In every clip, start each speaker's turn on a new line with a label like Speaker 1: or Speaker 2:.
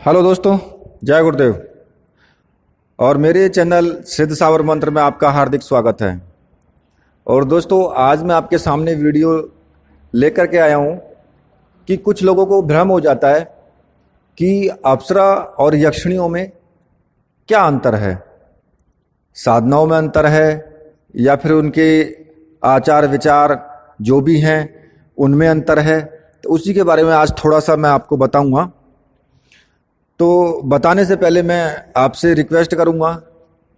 Speaker 1: Hello दोस्तों, जय गुरुदेव। और मेरे चैनल सिद्ध सावर मंत्र में आपका हार्दिक स्वागत है। और दोस्तों, आज मैं आपके सामने वीडियो लेकर के आया हूँ कि कुछ लोगों को भ्रम हो जाता है कि अप्सरा और यक्षिणियों में क्या अंतर है। साधनाओं में अंतर है या फिर उनके आचार विचार जो भी हैं उनमें अंतर है। तो उसी के बारे में आज थोड़ा सा मैं आपको बताऊंगा। तो बताने से पहले मैं आपसे रिक्वेस्ट करूंगा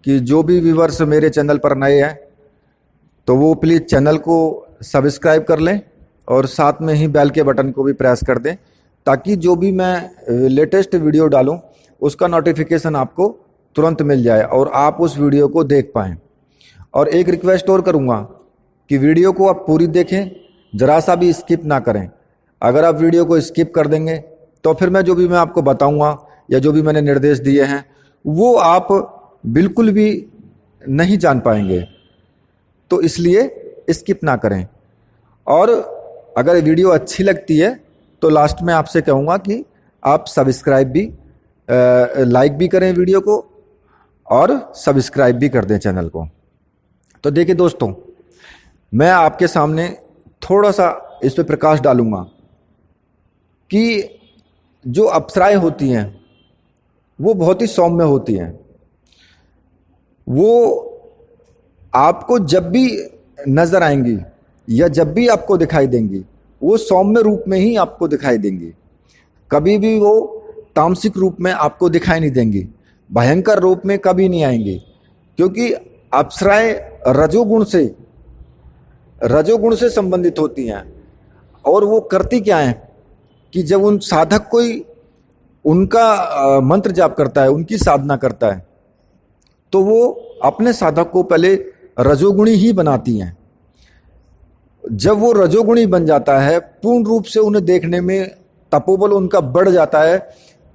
Speaker 1: कि जो भी व्यूवर्स मेरे चैनल पर नए हैं तो वो प्लीज़ चैनल को सब्सक्राइब कर लें और साथ में ही बेल के बटन को भी प्रेस कर दें, ताकि जो भी मैं लेटेस्ट वीडियो डालूं उसका नोटिफिकेशन आपको तुरंत मिल जाए और आप उस वीडियो को देख पाएँ। और एक रिक्वेस्ट और करूंगा कि वीडियो को आप पूरी देखें, ज़रा सा भी स्किप ना करें। अगर आप वीडियो को स्किप कर देंगे तो फिर मैं जो भी मैं आपको बताऊंगा या जो भी मैंने निर्देश दिए हैं वो आप बिल्कुल भी नहीं जान पाएंगे। तो इसलिए स्किप ना करें। और अगर वीडियो अच्छी लगती है तो लास्ट में आपसे कहूँगा कि आप सब्सक्राइब भी लाइक भी करें वीडियो को और सब्सक्राइब भी कर दें चैनल को। तो देखिए दोस्तों, मैं आपके सामने थोड़ा सा इस पर प्रकाश डालूंगा कि जो अप्सराएं होती हैं वो बहुत ही सौम्य होती हैं। वो आपको जब भी नजर आएंगी या जब भी आपको दिखाई देंगी वो सौम्य रूप में ही आपको दिखाई देंगी। कभी भी वो तामसिक रूप में आपको दिखाई नहीं देंगी, भयंकर रूप में कभी नहीं आएंगी, क्योंकि अप्सराएं रजोगुण से संबंधित होती हैं। और वो करती क्या है कि जब उन साधक कोई उनका मंत्र जाप करता है, उनकी साधना करता है, तो वो अपने साधक को पहले रजोगुणी ही बनाती हैं। जब वो रजोगुणी बन जाता है, पूर्ण रूप से उन्हें देखने में तपोबल उनका बढ़ जाता है,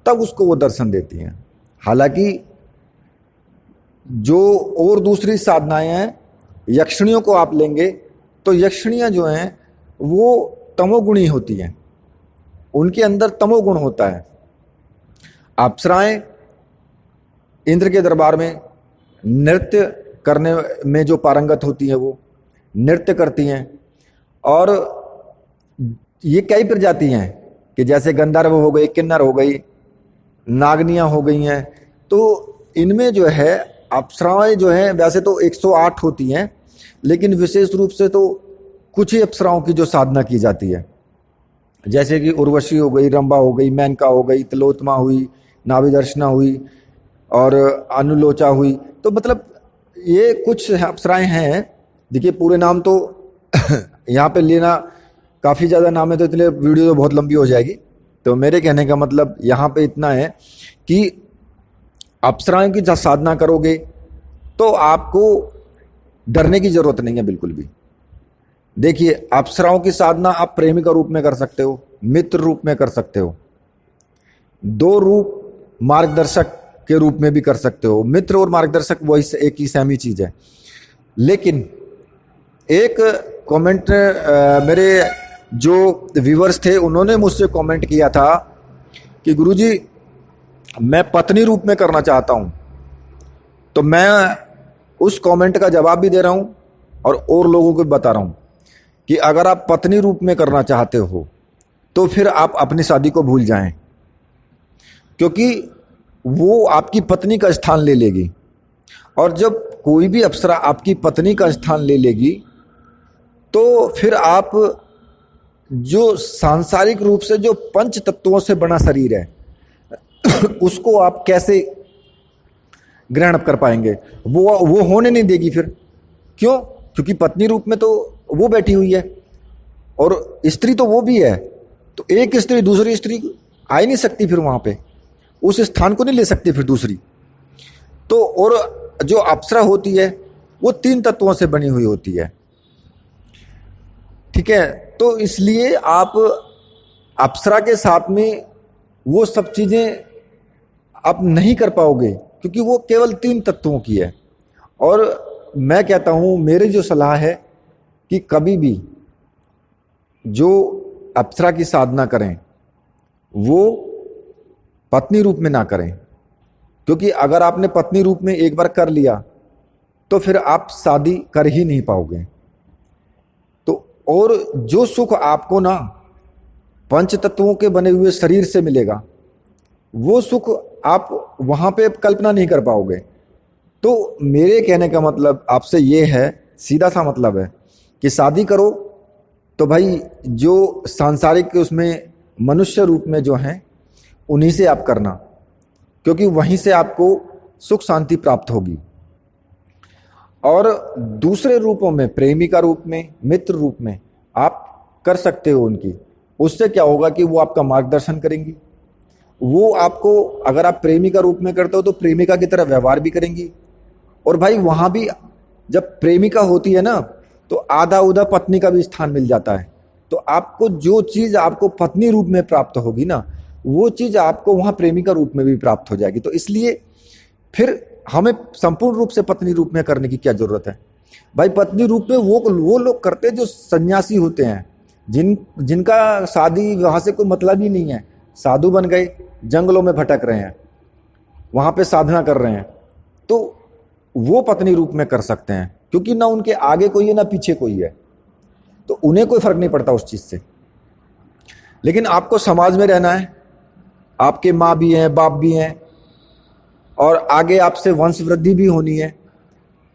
Speaker 1: तब उसको वो दर्शन देती हैं। हालांकि जो और दूसरी साधनाएं हैं, यक्षिणियों को आप लेंगे तो यक्षिणियां जो हैं वो तमोगुणी होती हैं, उनके अंदर तमोगुण होता है। अप्सराएं इंद्र के दरबार में नृत्य करने में जो पारंगत होती हैं वो नृत्य करती हैं। और ये कई प्रजाति हैं कि जैसे गंधर्व हो गई, किन्नर हो गई, नागनियां हो गई हैं। तो इनमें जो है अप्सराएं जो हैं वैसे तो 108 होती हैं, लेकिन विशेष रूप से तो कुछ ही अप्सराओं की जो साधना की जाती है, जैसे कि उर्वशी हो गई, रंभा हो गई, मेनका हो गई, तिलोत्तमा हुई, नाभिदर्शना हुई और अनुलोचा हुई। तो मतलब ये कुछ अप्सराएं हैं। देखिए, पूरे नाम तो यहाँ पे लेना काफ़ी ज़्यादा नाम है तो इसलिए वीडियो तो बहुत लंबी हो जाएगी। तो मेरे कहने का मतलब यहाँ पे इतना है कि अप्सराओं की जब साधना करोगे तो आपको डरने की ज़रूरत नहीं है बिल्कुल भी। देखिए, अप्सराओं की साधना आप प्रेमिका रूप में कर सकते हो, मित्र रूप में कर सकते हो, दो रूप मार्गदर्शक के रूप में भी कर सकते हो। मित्र और मार्गदर्शक वही एक ही सेम ही चीज है। लेकिन एक कमेंट मेरे जो व्यूवर्स थे उन्होंने मुझसे कमेंट किया था कि गुरुजी मैं पत्नी रूप में करना चाहता हूं। तो मैं उस कमेंट का जवाब भी दे रहा हूं और लोगों को बता रहा हूं कि अगर आप पत्नी रूप में करना चाहते हो तो फिर आप अपनी शादी को भूल जाएं, क्योंकि वो आपकी पत्नी का स्थान ले लेगी। और जब कोई भी अप्सरा आपकी पत्नी का स्थान ले लेगी तो फिर आप जो सांसारिक रूप से जो पंच तत्वों से बना शरीर है उसको आप कैसे ग्रहण कर पाएंगे? वो होने नहीं देगी फिर। क्यों? क्योंकि पत्नी रूप में तो वो बैठी हुई है और स्त्री तो वो भी है। तो एक स्त्री दूसरी स्त्री आ ही नहीं सकती, फिर वहां पे उस स्थान को नहीं ले सकती फिर दूसरी। तो और जो अप्सरा होती है वो 3 तत्वों से बनी हुई होती है, ठीक है। तो इसलिए आप अप्सरा के साथ में वो सब चीजें आप नहीं कर पाओगे, क्योंकि वो केवल 3 तत्वों की है। और मैं कहता हूं, मेरी जो सलाह है कि कभी भी जो अप्सरा की साधना करें वो पत्नी रूप में ना करें, क्योंकि अगर आपने पत्नी रूप में एक बार कर लिया तो फिर आप शादी कर ही नहीं पाओगे। तो और जो सुख आपको ना पंच तत्वों के बने हुए शरीर से मिलेगा, वो सुख आप वहां पे कल्पना नहीं कर पाओगे। तो मेरे कहने का मतलब आपसे ये है, सीधा सा मतलब है कि शादी करो तो भाई जो सांसारिक उसमें मनुष्य रूप में जो हैं उन्हीं से आप करना, क्योंकि वहीं से आपको सुख शांति प्राप्त होगी। और दूसरे रूपों में, प्रेमिका रूप में, मित्र रूप में आप कर सकते हो उनकी। उससे क्या होगा कि वो आपका मार्गदर्शन करेंगी। वो आपको, अगर आप प्रेमिका रूप में करते हो तो प्रेमिका की तरह व्यवहार भी करेंगी। और भाई वहां भी जब प्रेमिका होती है ना, तो आधा उधा पत्नी का भी स्थान मिल जाता है। तो आपको जो चीज आपको पत्नी रूप में प्राप्त होगी ना, वो चीज आपको वहां प्रेमिका रूप में भी प्राप्त हो जाएगी। तो इसलिए फिर हमें संपूर्ण रूप से पत्नी रूप में करने की क्या जरूरत है भाई। पत्नी रूप में वो लोग करते हैं जो सन्यासी होते हैं, जिनका शादी विवाह से कोई मतलब ही नहीं है, साधु बन गए, जंगलों में भटक रहे हैं, वहां पे साधना कर रहे हैं, तो वो पत्नी रूप में कर सकते हैं, क्योंकि ना उनके आगे कोई है ना पीछे कोई है, तो उन्हें कोई फर्क नहीं पड़ता उस चीज से। लेकिन आपको समाज में रहना है, आपके माँ भी हैं, बाप भी हैं, और आगे आपसे वंश वृद्धि भी होनी है।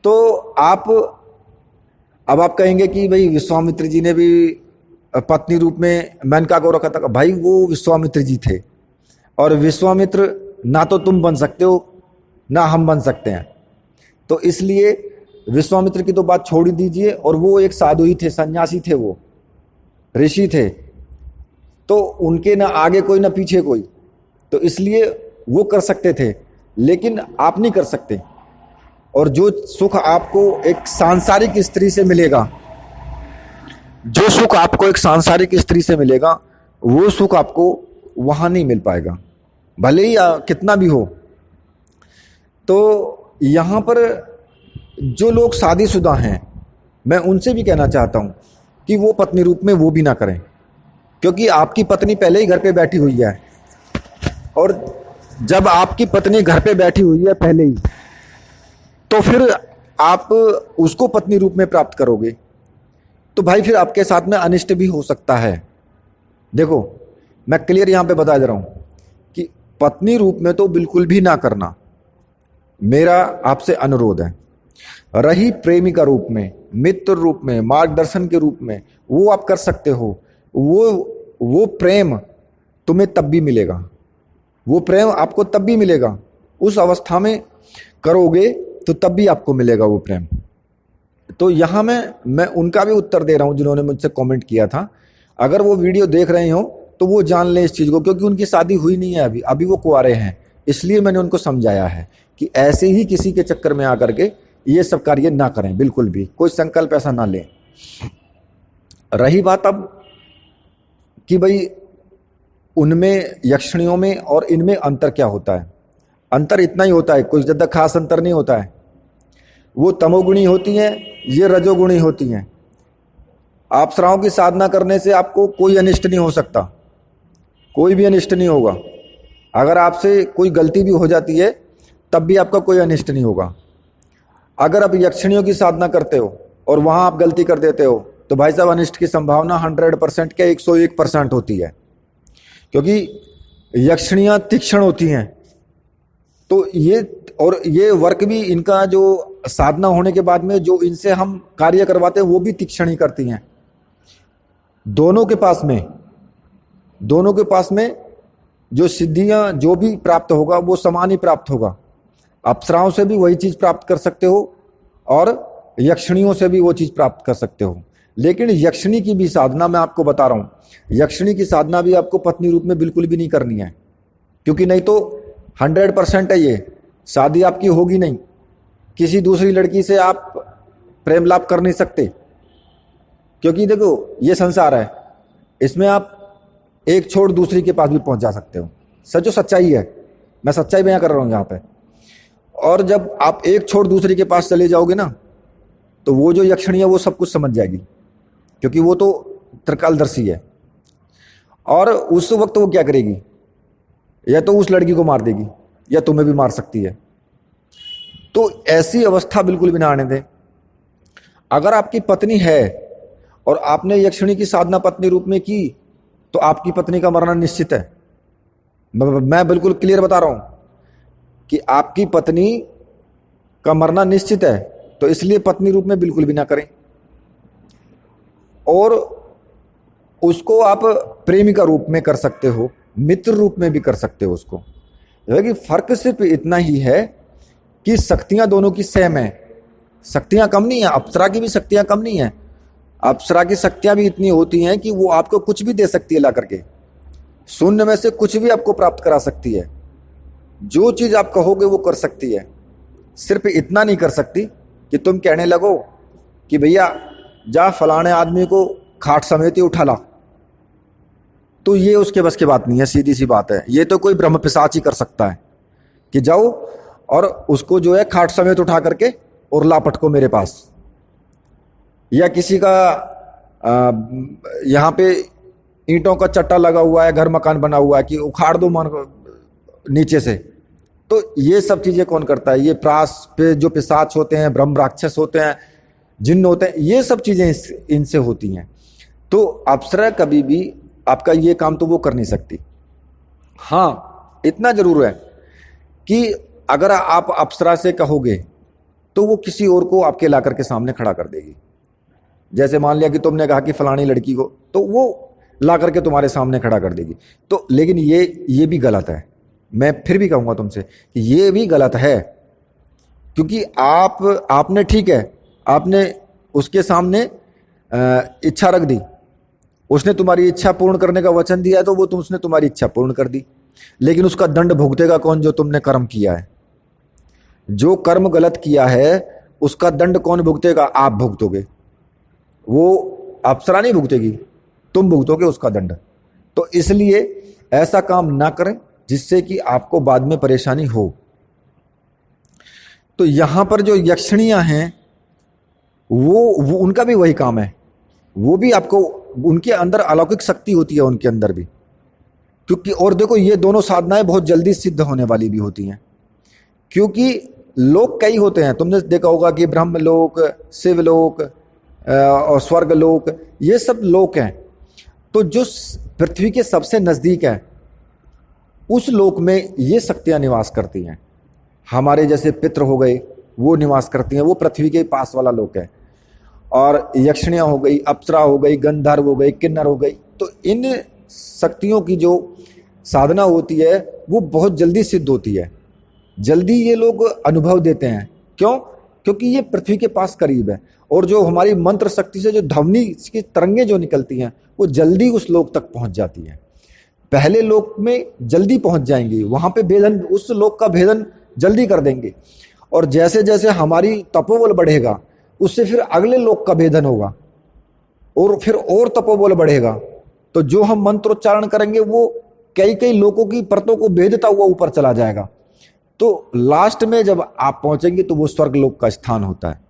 Speaker 1: तो अब आप कहेंगे कि भाई विश्वामित्र जी ने भी पत्नी रूप में मेनका को रखा था। भाई वो विश्वामित्र जी थे, और विश्वामित्र ना तो तुम बन सकते हो ना हम बन सकते हैं। तो इसलिए विश्वामित्र की तो बात छोड़ ही दीजिए, और वो एक साधु ही थे, सन्यासी थे, वो ऋषि थे, तो उनके ना आगे कोई ना पीछे कोई, तो इसलिए वो कर सकते थे, लेकिन आप नहीं कर सकते। और जो सुख आपको एक सांसारिक स्त्री से मिलेगा, जो सुख आपको एक सांसारिक स्त्री से मिलेगा, वो सुख आपको वहां नहीं मिल पाएगा, भले ही कितना भी हो। तो यहां पर जो लोग शादीशुदा हैं, मैं उनसे भी कहना चाहता हूं कि वो पत्नी रूप में वो भी ना करें, क्योंकि आपकी पत्नी पहले ही घर पे बैठी हुई है। और जब आपकी पत्नी घर पे बैठी हुई है पहले ही, तो फिर आप उसको पत्नी रूप में प्राप्त करोगे, तो भाई फिर आपके साथ में अनिष्ट भी हो सकता है। देखो मैं क्लियर यहां पे बता दे रहा हूं कि पत्नी रूप में तो बिल्कुल भी ना करना, मेरा आपसे अनुरोध है। रही प्रेमिका रूप में, मित्र रूप में, मार्गदर्शन के रूप में, वो आप कर सकते हो। वो प्रेम तुम्हें तब भी मिलेगा, वो प्रेम आपको तब भी मिलेगा, उस अवस्था में करोगे तो तब भी आपको मिलेगा वो प्रेम। तो यहां मैं उनका भी उत्तर दे रहा हूं जिन्होंने मुझसे कमेंट किया था। अगर वो वीडियो देख रहे हो तो वो जान लें इस चीज को, क्योंकि उनकी शादी हुई नहीं है अभी वो कुंवारे हैं। इसलिए मैंने उनको समझाया है कि ऐसे ही किसी के चक्कर में आकर के ये सब कार्य ना करें, बिल्कुल भी कोई संकल्प ऐसा ना लें। रही बात अब कि भाई उनमें, यक्षिणियों में और इनमें अंतर क्या होता है। अंतर इतना ही होता है, कुछ ज़्यादा खास अंतर नहीं होता है। वो तमोगुणी होती हैं, ये रजोगुणी होती हैं। अप्सराओं की साधना करने से आपको कोई अनिष्ट नहीं हो सकता, कोई भी अनिष्ट नहीं होगा। अगर आपसे कोई गलती भी हो जाती है तब भी आपका कोई अनिष्ट नहीं होगा। अगर आप यक्षिणियों की साधना करते हो और वहां आप गलती कर देते हो तो भाई साहब अनिष्ट की संभावना 100% के 101% होती है, क्योंकि यक्षिणियां तीक्ष्ण होती हैं। तो ये वर्क भी इनका जो साधना होने के बाद में जो इनसे हम कार्य करवाते हैं वो भी तीक्ष्ण ही करती हैं। दोनों के पास में जो सिद्धियां जो भी प्राप्त होगा वो समान ही प्राप्त होगा। अप्सराओं से भी वही चीज प्राप्त कर सकते हो और यक्षिणियों से भी वो चीज प्राप्त कर सकते हो। लेकिन यक्षिणी की भी साधना मैं आपको बता रहा हूं, यक्षिणी की साधना भी आपको पत्नी रूप में बिल्कुल भी नहीं करनी है, क्योंकि नहीं तो 100% है ये शादी आपकी होगी नहीं। किसी दूसरी लड़की से आप प्रेम लाभ कर नहीं सकते, क्योंकि देखो ये संसार है, इसमें आप एक छोड़ दूसरी के पास भी पहुंच जा सकते हो। सचो सच्चाई है, मैं सच्चाई बयां कर रहा हूं यहाँ पे। और जब आप एक छोड़ दूसरी के पास चले जाओगे ना, तो वो जो यक्षिणी है वो सब कुछ समझ जाएगी, क्योंकि वो तो त्रिकालदर्शी है। और उस वक्त वो क्या करेगी, या तो उस लड़की को मार देगी या तुम्हें भी मार सकती है। तो ऐसी अवस्था बिल्कुल भी ना आने दें। अगर आपकी पत्नी है और आपने यक्षिणी की साधना पत्नी रूप में की तो आपकी पत्नी का मरना निश्चित है। मैं बिल्कुल क्लियर बता रहा हूं कि आपकी पत्नी का मरना निश्चित है, तो इसलिए पत्नी रूप में बिल्कुल भी ना करें। और उसको आप प्रेमिका रूप में कर सकते हो, मित्र रूप में भी कर सकते हो उसको। कि फर्क सिर्फ इतना ही है कि शक्तियां दोनों की सेम है, शक्तियां कम नहीं है। अप्सरा की भी शक्तियां कम नहीं है। अप्सरा की शक्तियां भी इतनी होती हैं कि वो आपको कुछ भी दे सकती है ला करके, शून्य में से कुछ भी आपको प्राप्त करा सकती है। जो चीज आप कहोगे वो कर सकती है। सिर्फ इतना नहीं कर सकती कि तुम कहने लगो कि भैया जा फलाने आदमी को खाट समेत ही उठा ला, तो ये उसके बस की बात नहीं है। सीधी सी बात है, ये तो कोई ब्रह्म पिशाच ही कर सकता है कि जाओ और उसको जो है खाट समेत उठा करके और ला पटको मेरे पास। या किसी का यहाँ पे ईंटों का चट्टा लगा हुआ है, घर मकान बना हुआ है, कि उखाड़ दो मान नीचे से। तो ये सब चीजें कौन करता है? ये प्रास पे जो पिशाच होते हैं, ब्रह्म राक्षस होते हैं, जिन्न होते हैं, ये सब चीजें इनसे होती हैं। तो अप्सरा कभी भी आपका ये काम तो वो कर नहीं सकती। हाँ, इतना जरूर है कि अगर आप अप्सरा से कहोगे तो वो किसी और को आपके लाकर के सामने खड़ा कर देगी। जैसे मान लिया कि तुमने कहा कि फलानी लड़की को, तो वो ला करके तुम्हारे सामने खड़ा कर देगी। तो लेकिन ये भी गलत है। मैं फिर भी कहूंगा तुमसे कि ये भी गलत है, क्योंकि आपने ठीक है, आपने उसके सामने इच्छा रख दी, उसने तुम्हारी इच्छा पूर्ण करने का वचन दिया, तो वो उसने तुम्हारी इच्छा पूर्ण कर दी। लेकिन उसका दंड भुगतेगा कौन? जो तुमने कर्म किया है। जो कर्म गलत किया है उसका दंड कौन भुगतेगा? आप भुगतोगे। वो अप्सरा नहीं भुगतेगी, तुम भुगतोगे उसका दंड। तो इसलिए ऐसा काम ना करें जिससे कि आपको बाद में परेशानी हो। तो यहां पर जो यक्षिणियां हैं वो उनका भी वही काम है। वो भी आपको, उनके अंदर अलौकिक शक्ति होती है उनके अंदर भी, क्योंकि और देखो ये दोनों साधनाएं बहुत जल्दी सिद्ध होने वाली भी होती हैं। क्योंकि लोक कई होते हैं, तुमने देखा होगा कि ब्रह्मलोक, शिवलोक और स्वर्गलोक, ये सब लोक हैं। तो जो पृथ्वी के सबसे नजदीक है उस लोक में ये शक्तियां निवास करती हैं। हमारे जैसे पितृ हो गए वो निवास करती हैं, वो पृथ्वी के पास वाला लोक है। और यक्षिणियां हो गई, अप्सरा हो गई, गंधर्व हो गई, किन्नर हो गई। तो इन शक्तियों की जो साधना होती है वो बहुत जल्दी सिद्ध होती है, जल्दी ये लोग अनुभव देते हैं। क्यों? क्योंकि ये पृथ्वी के पास करीब है। और जो हमारी मंत्र शक्ति से जो ध्वनि की तरंगें जो निकलती हैं वो जल्दी उस लोक तक पहुंच जाती हैं। पहले लोक में जल्दी पहुंच जाएंगी, वहां पे भेदन, उस लोक का भेदन जल्दी कर देंगे। और जैसे जैसे हमारी तपोबल बढ़ेगा उससे फिर अगले लोक का भेदन होगा और फिर और तपोबल बढ़ेगा। तो जो हम मंत्रोच्चारण करेंगे वो कई कई लोकों की परतों को भेदता हुआ ऊपर चला जाएगा। तो लास्ट में जब आप पहुंचेंगे तो वो स्वर्गलोक का स्थान होता है।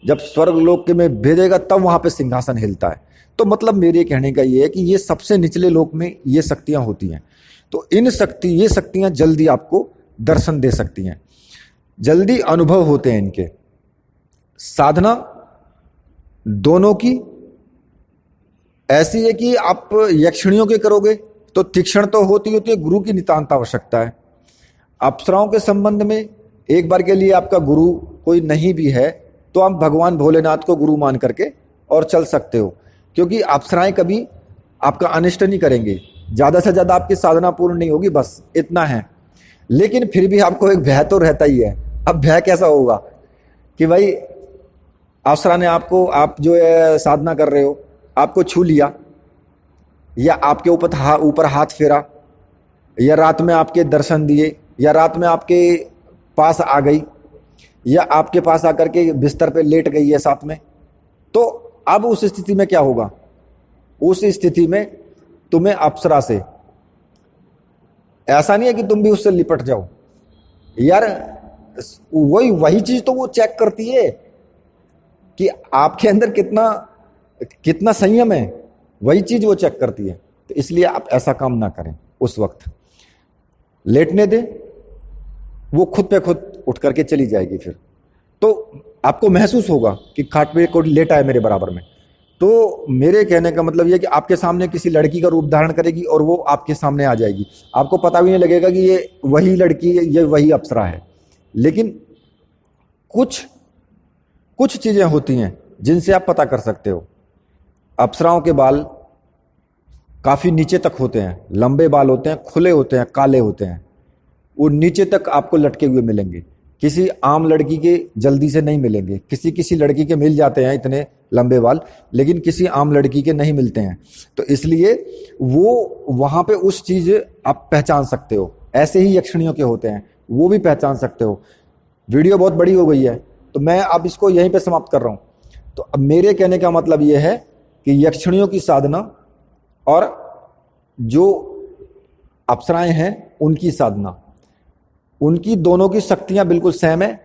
Speaker 1: जब स्वर्गलोक के में भेदेगा तब वहां पे सिंहासन हिलता है। तो मतलब मेरे कहने का ये है कि ये सबसे निचले लोक में ये शक्तियां होती हैं। तो ये शक्तियां जल्दी आपको दर्शन दे सकती हैं, जल्दी अनुभव होते हैं इनके। साधना दोनों की ऐसी है कि आप यक्षिणियों के करोगे तो तीक्ष्ण तो होती है, गुरु की नितांत आवश्यकता है। अप्सराओं के संबंध में एक बार के लिए आपका गुरु कोई नहीं भी है तो आप भगवान भोलेनाथ को गुरु मान करके और चल सकते हो, क्योंकि अप्सराएं कभी आपका अनिष्ट नहीं करेंगे। ज्यादा से ज्यादा आपकी साधना पूर्ण नहीं होगी, बस इतना है। लेकिन फिर भी आपको एक भय तो रहता ही है। अब भय कैसा होगा कि भाई अप्सरा ने आपको, आप जो है साधना कर रहे हो, आपको छू लिया या आपके ऊपर हाथ फेरा या रात में आपके दर्शन दिए या रात में आपके पास आ गई या आपके पास आकर के बिस्तर पे लेट गई है साथ में, तो अब उस स्थिति में क्या होगा? उस स्थिति में तुम्हें अप्सरा से, ऐसा नहीं है कि तुम भी उससे लिपट जाओ यार, वही चीज तो वो चेक करती है कि आपके अंदर कितना संयम है, वही चीज वो चेक करती है। तो इसलिए आप ऐसा काम ना करें उस वक्त। लेटने दे, वो खुद पे खुद उठ करके चली जाएगी। फिर तो आपको महसूस होगा कि खाट पे कोई लेटा है मेरे बराबर में। तो मेरे कहने का मतलब यह कि आपके सामने किसी लड़की का रूप धारण करेगी और वो आपके सामने आ जाएगी, आपको पता भी नहीं लगेगा कि ये वही लड़की है, ये वही अप्सरा है। लेकिन कुछ कुछ चीजें होती हैं जिनसे आप पता कर सकते हो। अप्सराओं के बाल काफी नीचे तक होते हैं, लंबे बाल होते हैं, खुले होते हैं, काले होते हैं, वो नीचे तक आपको लटके हुए मिलेंगे। किसी आम लड़की के जल्दी से नहीं मिलेंगे, किसी किसी लड़की के मिल जाते हैं इतने लंबे बाल, लेकिन किसी आम लड़की के नहीं मिलते हैं। तो इसलिए वो वहां पे उस चीज आप पहचान सकते हो। ऐसे ही यक्षिणियों के होते हैं, वो भी पहचान सकते हो। वीडियो बहुत बड़ी हो गई है तो मैं अब इसको यहीं पे समाप्त कर रहा हूं। तो अब मेरे कहने का मतलब यह है कि यक्षिणियों की साधना और जो अप्सराएं हैं उनकी साधना, उनकी दोनों की शक्तियां बिल्कुल सेम है।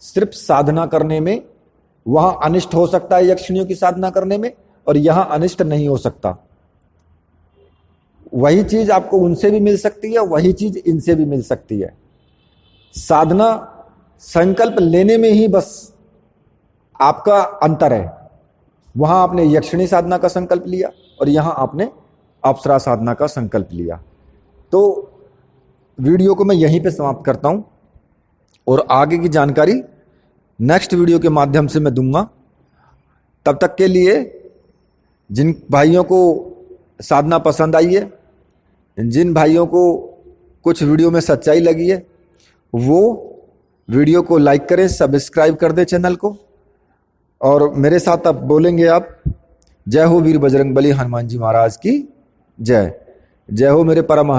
Speaker 1: सिर्फ साधना करने में वहां अनिष्ट हो सकता है यक्षिणियों की साधना करने में, और यहां अनिष्ट नहीं हो सकता। वही चीज आपको उनसे भी मिल सकती है, वही चीज इनसे भी मिल सकती है। साधना संकल्प लेने में ही बस आपका अंतर है। वहां आपने यक्षिणी साधना का संकल्प लिया और यहां आपने अप्सरा साधना का संकल्प लिया। तो वीडियो को मैं यहीं पे समाप्त करता हूं और आगे की जानकारी नेक्स्ट वीडियो के माध्यम से मैं दूंगा। तब तक के लिए जिन भाइयों को साधना पसंद आई है, जिन भाइयों को कुछ वीडियो में सच्चाई लगी है, वो वीडियो को लाइक करें, सब्सक्राइब कर दें चैनल को। और मेरे साथ अब बोलेंगे आप, जय हो वीर बजरंगबली हनुमान जी महाराज की जय। जय हो मेरे परम